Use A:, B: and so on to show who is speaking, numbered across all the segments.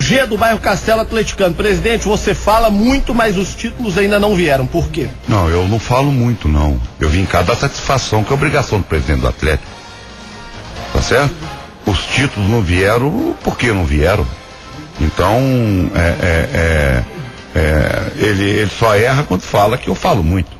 A: G do bairro Castelo Atleticano. Presidente, você fala muito, mas os títulos ainda não vieram. Por quê?
B: Não, eu não falo muito, não. Eu vim cá dar satisfação, que é obrigação do presidente do Atlético. Tá certo? Os títulos não vieram, por que não vieram? Então, ele só erra quando fala que eu falo muito.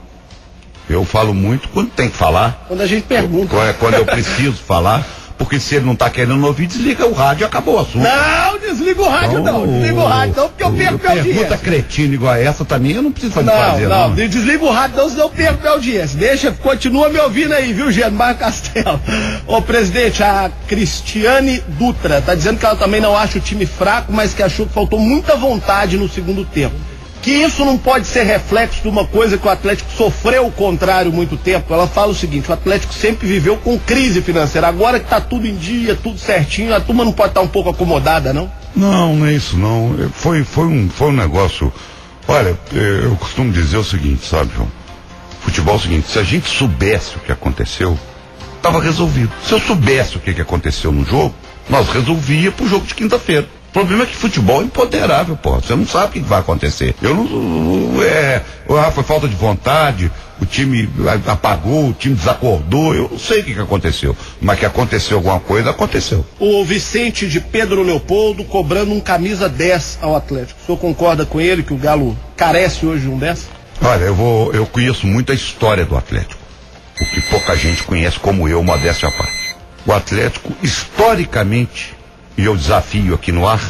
B: Eu falo muito quando tem que falar.
A: Quando a gente pergunta.
B: Quando eu preciso falar. Porque se ele não tá querendo ouvir, desliga o rádio e acabou o assunto.
A: Não, desliga o rádio não. Desliga o rádio não, porque eu perco minha audiência.
B: Pergunta cretina igual a essa também, eu não preciso fazer
A: não. Desliga o rádio não, senão eu perco minha audiência. Deixa, continua me ouvindo aí, viu, Gê, no bairro Castelo. Ô, presidente, a Cristiane Dutra tá dizendo que ela também não acha o time fraco, mas que achou que faltou muita vontade no segundo tempo. Que isso não pode ser reflexo de uma coisa que o Atlético sofreu o contrário muito tempo. Ela fala o seguinte: o Atlético sempre viveu com crise financeira. Agora que tá tudo em dia, tudo certinho, a turma não pode estar um pouco acomodada, não?
B: Não é isso não. Foi um negócio. Olha, eu costumo dizer o seguinte, sabe, João? Futebol é o seguinte: se a gente soubesse o que aconteceu, tava resolvido. Se eu soubesse o que aconteceu no jogo, nós resolvíamos pro jogo de quinta-feira. O problema é que futebol é imponderável, pô. Você não sabe o que vai acontecer. Foi falta de vontade, o time apagou, o time desacordou, eu não sei o que aconteceu. Mas que aconteceu alguma coisa, aconteceu.
A: O Vicente de Pedro Leopoldo cobrando um camisa 10 ao Atlético. O senhor concorda com ele que o Galo carece hoje de um 10?
B: Olha, eu conheço muito a história do Atlético. O que pouca gente conhece como eu, modéstia à parte. O Atlético, historicamente, e eu desafio aqui no ar,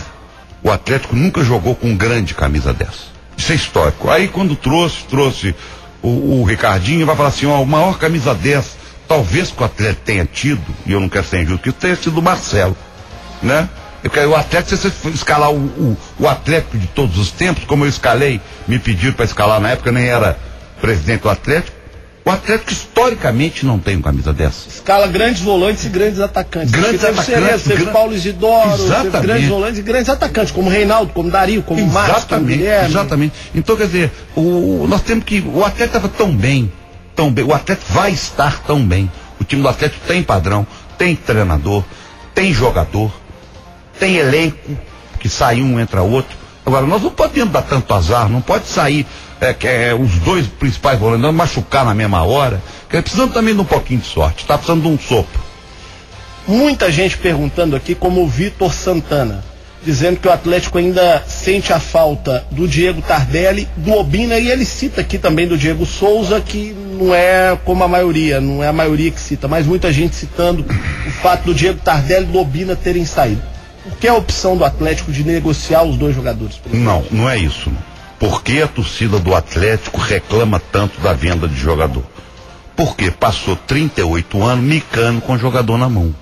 B: o Atlético nunca jogou com um grande camisa 10. Isso é histórico. Aí quando trouxe o Ricardinho, vai falar assim, ó, o maior camisa 10, talvez que o Atlético tenha tido, e eu não quero ser injusto, que tenha sido o Marcelo, né? O Atlético, se você escalar o Atlético de todos os tempos, como eu escalei, me pediram para escalar na época, nem era presidente do Atlético, o Atlético historicamente não tem um camisa 10.
A: Escala grandes volantes e grandes atacantes. Teve Paulo Isidoro, teve grandes volantes e grandes atacantes, como Reinaldo, como Dario, como Marcos, como Guilherme.
B: Exatamente. Então, quer dizer, nós temos que... O Atlético estava tão bem, o Atlético vai estar tão bem. O time do Atlético tem padrão, tem treinador, tem jogador, tem elenco, que sai um, entra outro. Agora, nós não podemos dar tanto azar, não pode sair os dois principais volantes machucar na mesma hora, precisando também de um pouquinho de sorte, tá precisando de um sopro.
A: Muita gente perguntando aqui, como o Vitor Santana, dizendo que o Atlético ainda sente a falta do Diego Tardelli, do Obina, e ele cita aqui também do Diego Souza, que não é como a maioria, não é a maioria que cita, mas muita gente citando o fato do Diego Tardelli e do Obina terem saído. Por que a opção do Atlético de negociar os dois jogadores?
B: Não é isso. Por que a torcida do Atlético reclama tanto da venda de jogador? Porque passou 38 anos micando com o jogador na mão,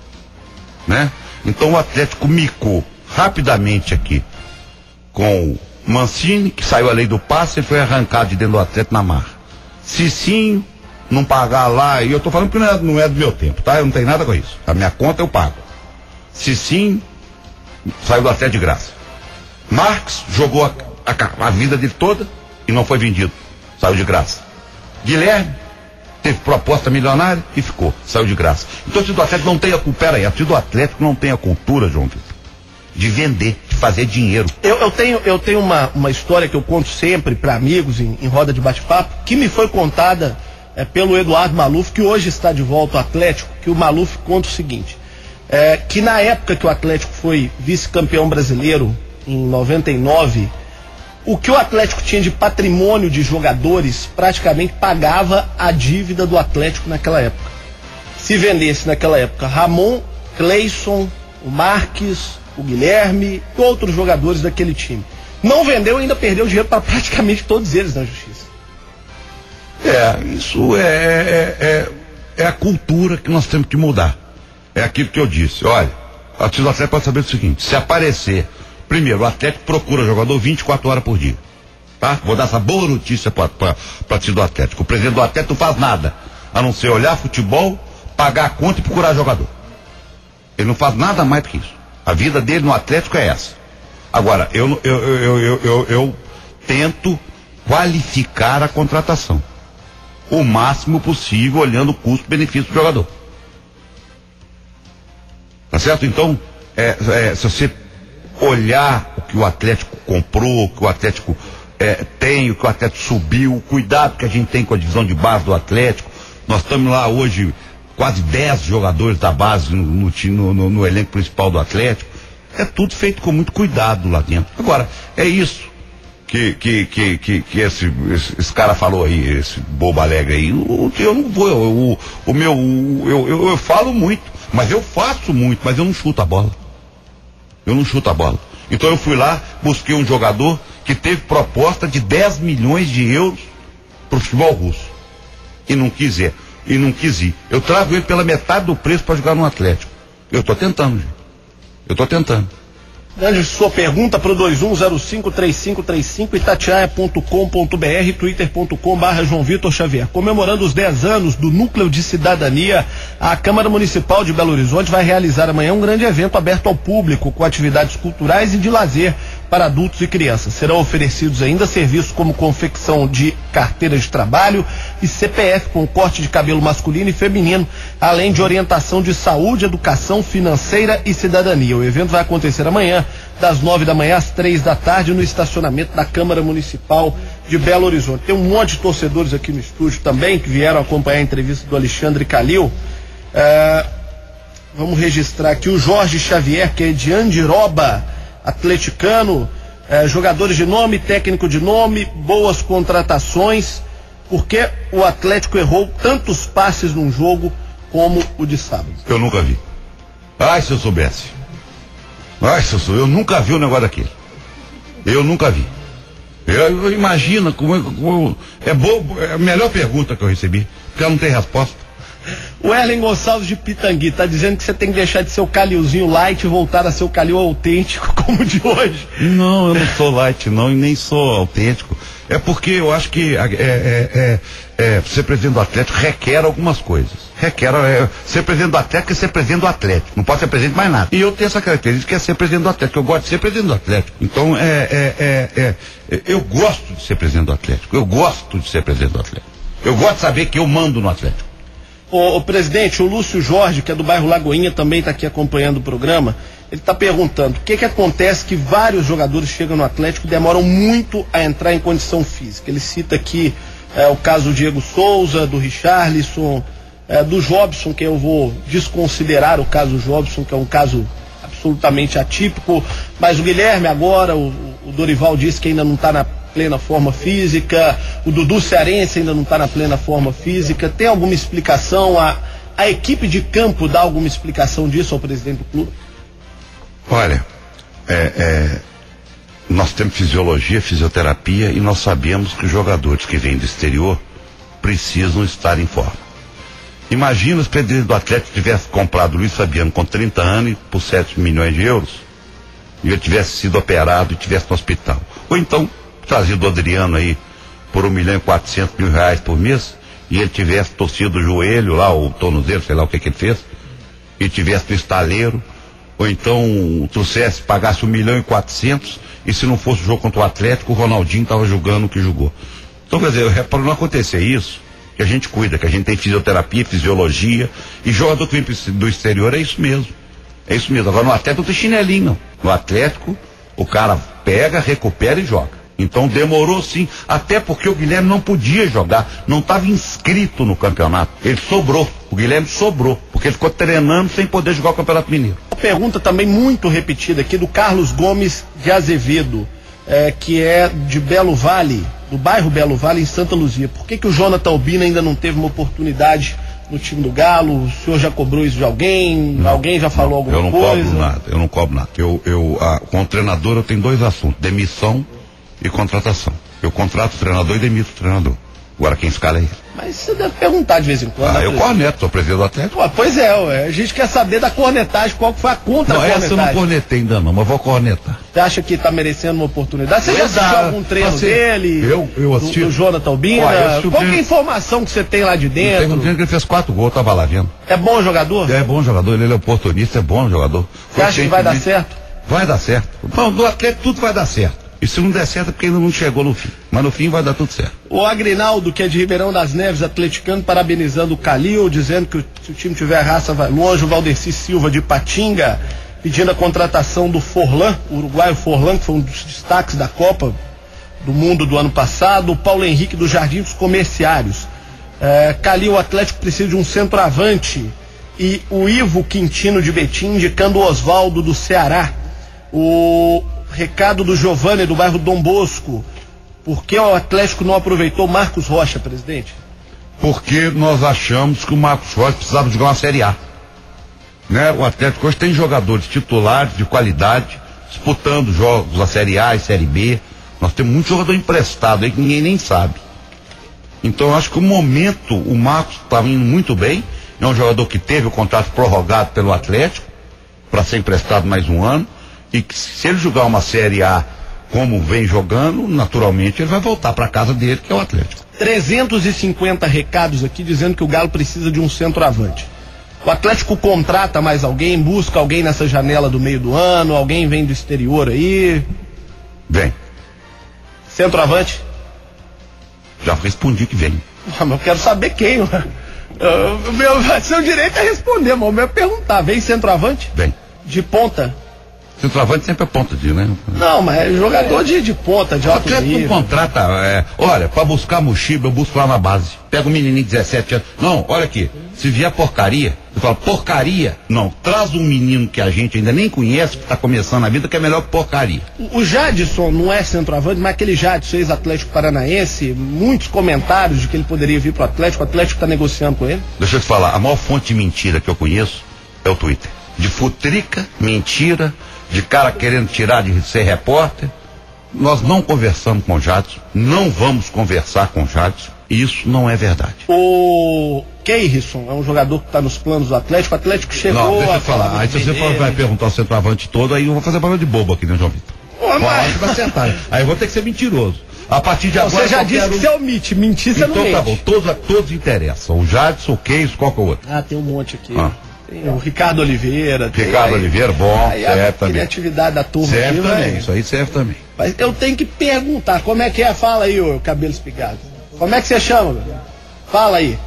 B: né? Então o Atlético micou rapidamente aqui com o Mancini, que saiu a lei do passe e foi arrancado de dentro do Atlético na marra. Cicinho, não pagar lá, e eu tô falando que não é do meu tempo, tá? Eu não tenho nada com isso. A minha conta eu pago. Cicinho saiu do Atlético de graça. Marques jogou a vida dele toda e não foi vendido. Saiu de graça. Guilherme teve proposta milionária e ficou. Saiu de graça. Então o time do Atlético não tem a culpa. Peraí, o time do Atlético não tem a cultura, João Vitor, de vender, de fazer dinheiro.
A: Eu tenho uma história que eu conto sempre para amigos em roda de bate-papo, que me foi contada pelo Eduardo Maluf, que hoje está de volta ao Atlético, que o Maluf conta o seguinte, que na época que o Atlético foi vice-campeão brasileiro, em 99, o que o Atlético tinha de patrimônio de jogadores praticamente pagava a dívida do Atlético naquela época. Se vendesse naquela época Ramon, Cleison, o Marques, o Guilherme e outros jogadores daquele time. Não vendeu e ainda perdeu dinheiro para praticamente todos eles na justiça.
B: Isso é a cultura que nós temos que mudar. É aquilo que eu disse. Olha, a torcida do Atlético pode saber o seguinte: se aparecer, primeiro, o Atlético procura jogador 24 horas por dia. Tá? Vou dar essa boa notícia para a torcida do Atlético. O presidente do Atlético não faz nada a não ser olhar futebol, pagar a conta e procurar jogador. Ele não faz nada mais do que isso. A vida dele no Atlético é essa. Agora, eu tento qualificar a contratação o máximo possível, olhando o custo-benefício do jogador. Tá certo? Então, se você olhar que o Atlético comprou, que o Atlético tem, que o Atlético subiu, o cuidado que a gente tem com a divisão de base do Atlético. Nós estamos lá hoje quase 10 jogadores da base no elenco principal do Atlético. É tudo feito com muito cuidado lá dentro. Agora, é isso que esse cara falou aí, esse bobo alegre aí. Eu não vou, eu falo muito, mas eu faço muito, mas eu não chuto a bola. Eu não chuto a bola. Então eu fui lá, busquei um jogador que teve proposta de 10 milhões de euros pro futebol russo. E não quis ir. Eu trago ele pela metade do preço para jogar no Atlético. Eu tô tentando, gente. Eu tô tentando.
A: Mande sua pergunta para o 21053535 itatiaia.com.br, twitter.com/João Vitor Xavier. Comemorando os 10 anos do Núcleo de Cidadania, a Câmara Municipal de Belo Horizonte vai realizar amanhã um grande evento aberto ao público, com atividades culturais e de lazer para adultos e crianças. Serão oferecidos ainda serviços como confecção de carteira de trabalho e CPF com corte de cabelo masculino e feminino, além de orientação de saúde, educação financeira e cidadania. O evento vai acontecer amanhã, das 9 da manhã às 3 da tarde, no estacionamento da Câmara Municipal de Belo Horizonte. Tem um monte de torcedores aqui no estúdio também, que vieram acompanhar a entrevista do Alexandre Calil. Vamos registrar aqui o Jorge Xavier, que é de Andiroba, atleticano, jogadores de nome, técnico de nome, boas contratações. Por que o Atlético errou tantos passes num jogo como o de sábado?
B: Eu nunca vi. Ai, se eu soubesse. Eu nunca vi um negócio daquele. Eu nunca vi. Eu imagino como é bobo, é a melhor pergunta que eu recebi, porque ela não tem resposta.
A: O Erlen Gonçalves de Pitangui tá dizendo que você tem que deixar de ser o Calilzinho light e voltar a ser o Calil autêntico como o de hoje.
B: Não, eu não sou light não, e nem sou autêntico. É porque eu acho que ser presidente do Atlético requer algumas coisas. Ser presidente do Atlético é ser presidente do Atlético. Não pode ser presidente de mais nada. E eu tenho essa característica que é ser presidente do Atlético. Eu gosto de ser presidente do Atlético. Então, eu gosto de ser presidente do Atlético. Eu gosto de ser presidente do Atlético. Eu gosto de saber que eu mando no Atlético.
A: O presidente, o Lúcio Jorge, que é do bairro Lagoinha, também está aqui acompanhando o programa. Ele está perguntando o que acontece que vários jogadores chegam no Atlético e demoram muito a entrar em condição física. Ele cita aqui o caso do Diego Souza, do Richarlison, do Jobson, que eu vou desconsiderar o caso Jobson, que é um caso absolutamente atípico, mas o Guilherme agora, o Dorival disse que ainda não está na plena forma física, o Dudu Cearense ainda não está na plena forma física. Tem alguma explicação? A equipe de campo dá alguma explicação disso ao presidente do clube?
B: Olha, nós temos fisiologia, fisioterapia, e nós sabemos que os jogadores que vêm do exterior precisam estar em forma. Imagina se o presidente do Atlético tivesse comprado o Luiz Fabiano com 30 anos e por 7 milhões de euros, e ele tivesse sido operado e tivesse no hospital. Ou então trazido o Adriano aí por 1.400.000 por mês, e ele tivesse torcido o joelho lá, o tornozelo, sei lá o que ele fez, e tivesse no estaleiro, ou então trouxesse, pagasse 1.400.000, e se não fosse o jogo contra o Atlético, o Ronaldinho estava jogando o que jogou. Então, quer dizer, para não acontecer isso, que a gente cuida, que a gente tem fisioterapia, fisiologia, e jogador que vem do exterior é isso mesmo. É isso mesmo. Agora no Atlético não tem chinelinho, não. No Atlético, o cara pega, recupera e joga. Então demorou sim, até porque o Guilherme não podia jogar, não estava inscrito no campeonato. Ele sobrou, o Guilherme sobrou, porque ele ficou treinando sem poder jogar o Campeonato Mineiro.
A: Uma pergunta também muito repetida aqui do Carlos Gomes de Azevedo, que é de Belo Vale, do bairro Belo Vale, em Santa Luzia. Por que o Jonathan Albina ainda não teve uma oportunidade no time do Galo? O senhor já cobrou isso de alguém?
B: Não,
A: alguém já falou alguma coisa?
B: Eu não cobro nada. Com o treinador eu tenho dois assuntos: demissão e contratação. Eu contrato o treinador e demito o treinador. Agora quem escala é ele.
A: Mas você deve perguntar de vez em quando.
B: Eu corneto, sou presidente do Atlético.
A: Pois a gente quer saber da cornetagem, qual que foi a contra-cornetagem.
B: Essa eu não cornetei ainda não, mas vou cornetar.
A: Você acha que está merecendo uma oportunidade? Você já assistiu algum treino dele?
B: Eu assisti.
A: Do Jonathan Albina? Qual que é a informação que você tem lá de dentro?
B: Tem um treino que ele fez 4 gols, eu tava lá vendo.
A: É bom jogador?
B: É bom jogador, ele é oportunista, é bom jogador.
A: Você acha que vai dar certo?
B: Vai dar certo. Bom, do Atlético tudo vai dar certo. E se não der certo é porque ainda não chegou no fim. Mas no fim vai dar tudo certo.
A: O Agrinaldo, que é de Ribeirão das Neves, atleticano, parabenizando o Calil, dizendo que se o time tiver raça vai longe. O Valdeci Silva de Patinga pedindo a contratação do Forlan, o uruguaio Forlan, que foi um dos destaques da Copa do Mundo do ano passado, o Paulo Henrique do Jardim dos Comerciários. Calil, o Atlético precisa de um centroavante, e o Ivo Quintino de Betim indicando o Oswaldo do Ceará. O recado do Giovanni do bairro Dom Bosco: por que o Atlético não aproveitou Marcos Rocha, presidente?
B: Porque nós achamos que o Marcos Rocha precisava jogar uma Série A, né? O Atlético hoje tem jogadores titulares de qualidade disputando jogos da Série A e Série B. Nós temos muito jogador emprestado aí que ninguém nem sabe. Então eu acho que o momento, o Marcos estava indo muito bem. É um jogador que teve o contrato prorrogado pelo Atlético para ser emprestado mais um ano, e que se ele jogar uma Série A como vem jogando, naturalmente ele vai voltar para a casa dele, que é o Atlético.
A: 350 recados aqui dizendo que o Galo precisa de um centroavante. O Atlético contrata mais alguém, busca alguém nessa janela do meio do ano, alguém vem do exterior aí?
B: Vem.
A: Centroavante?
B: Já respondi que vem.
A: Mas eu quero saber quem. Seu direito é responder, mas eu ia perguntar: vem centroavante?
B: Vem.
A: De ponta?
B: Centroavante sempre é ponta de, né?
A: Não, mas é jogador de ponta, de alto nível.
B: Não contrata, olha, pra buscar mochiba, eu busco lá na base. Pega um menininho de 17 anos. Não, olha aqui, se vier porcaria, eu falo, porcaria? Não, traz um menino que a gente ainda nem conhece, que tá começando a vida, que é melhor que porcaria.
A: O Jadson não é centroavante, mas aquele Jadson, ex-Atlético Paranaense, muitos comentários de que ele poderia vir pro Atlético, o Atlético tá negociando com ele.
B: Deixa eu te falar, a maior fonte de mentira que eu conheço é o Twitter. De futrica, mentira, de cara querendo tirar de ser repórter. Nós não conversamos com o Jadson, não vamos conversar com o Jadson, e isso não é verdade.
A: O Keirson é um jogador que está nos planos do Atlético. O Atlético chegou.
B: Não, deixa eu falar. Aí se você vai perguntar o centroavante todo, aí eu vou fazer barulho de bobo aqui, né, João Vitor? Vai acertar. Aí eu vou ter que ser mentiroso. A partir de agora.
A: Você já disse que você omite, mentir você não mente.
B: Então tá bom, todos interessam. O Jadson, o Keirson, qual que é o outro?
A: Tem um monte aqui. Tem o Ricardo Oliveira.
B: Oliveira, bom, serve também.
A: Criatividade da turma.
B: Serve também, isso aí serve também.
A: Mas eu tenho que perguntar, como é que é? Fala aí, ô cabelo espigado. Como é que você chama, meu? Fala aí.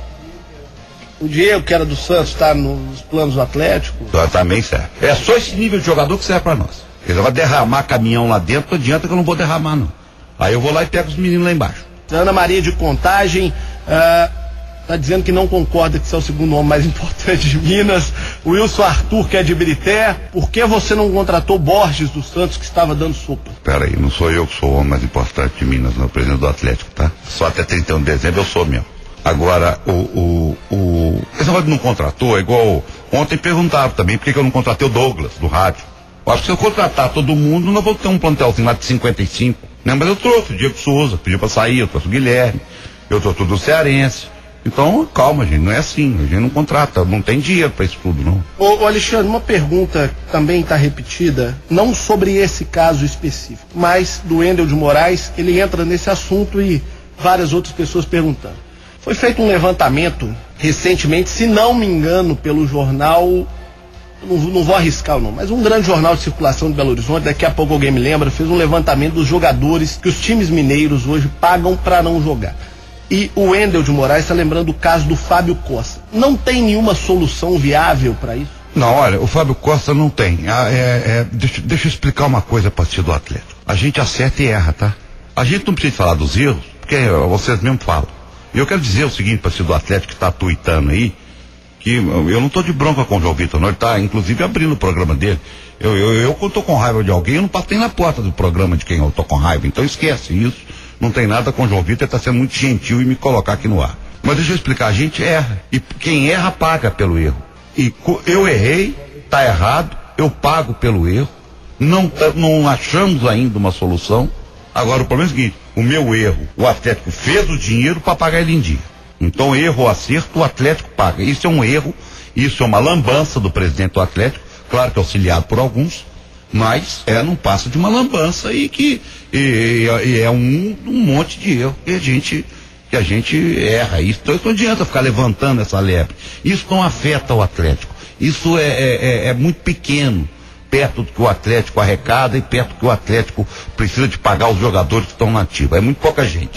A: O Diego, que era do Santos, tá nos planos do Atlético?
B: Também serve. É só esse nível de jogador que serve pra nós. Ele vai derramar caminhão lá dentro, não adianta que eu não vou derramar, não. Aí eu vou lá e pego os meninos lá embaixo.
A: Ana Maria de Contagem, tá dizendo que não concorda que você é o segundo homem mais importante de Minas. O Wilson Arthur, que é de Ibirité. Por que você não contratou Borges do Santos, que estava dando sopa?
B: Peraí, não sou eu que sou o homem mais importante de Minas, não, o presidente do Atlético, tá? Só até 31 de dezembro eu sou mesmo. Agora, esse negócio de não contratou é igual. Ontem perguntaram também por que eu não contratei o Douglas, do rádio. Eu acho que se eu contratar todo mundo, nós vamos ter um plantelzinho lá de 55. Né? Mas eu trouxe o Diego Souza, pediu pra sair, eu trouxe o Guilherme, eu trouxe tudo o Cearense. Então, calma, gente, não é assim, a gente não contrata, não tem dinheiro para isso tudo, não.
A: Ô Alexandre, uma pergunta também está repetida, não sobre esse caso específico, mas do Wendel de Moraes. Ele entra nesse assunto e várias outras pessoas perguntando. Foi feito um levantamento recentemente, se não me engano, pelo jornal, não vou arriscar o nome, mas um grande jornal de circulação de Belo Horizonte, daqui a pouco alguém me lembra, fez um levantamento dos jogadores que os times mineiros hoje pagam para não jogar. E o Wendel de Moraes está lembrando o caso do Fábio Costa. Não tem nenhuma solução viável para isso?
B: Não, olha, o Fábio Costa não tem. Deixa eu explicar uma coisa para ti do Atlético. A gente acerta e erra, tá? A gente não precisa falar dos erros, porque vocês mesmos falam. E eu quero dizer o seguinte para ti do Atlético que está tuitando aí, que eu não tô de bronca com o João Vitor, não. Ele tá, inclusive, abrindo o programa dele. Eu quando tô com raiva de alguém, eu não passo nem na porta do programa de quem eu tô com raiva. Então esquece isso. Não tem nada com o João Vitor, ele está sendo muito gentil em me colocar aqui no ar. Mas deixa eu explicar, a gente erra. E quem erra paga pelo erro. E eu errei, tá errado, eu pago pelo erro. Não achamos ainda uma solução. Agora o problema é o seguinte, o meu erro, o Atlético fez o dinheiro para pagar ele em dia. Então erro ou acerto, o Atlético paga. Isso é um erro, isso é uma lambança do presidente do Atlético, claro que auxiliado por alguns, mas não passa de uma lambança e é um monte de erro que a gente erra. Isso não adianta ficar levantando essa lebre. Isso não afeta o Atlético. Isso é muito pequeno, perto do que o Atlético arrecada e perto do que o Atlético precisa de pagar os jogadores que estão na ativa. É muito pouca gente.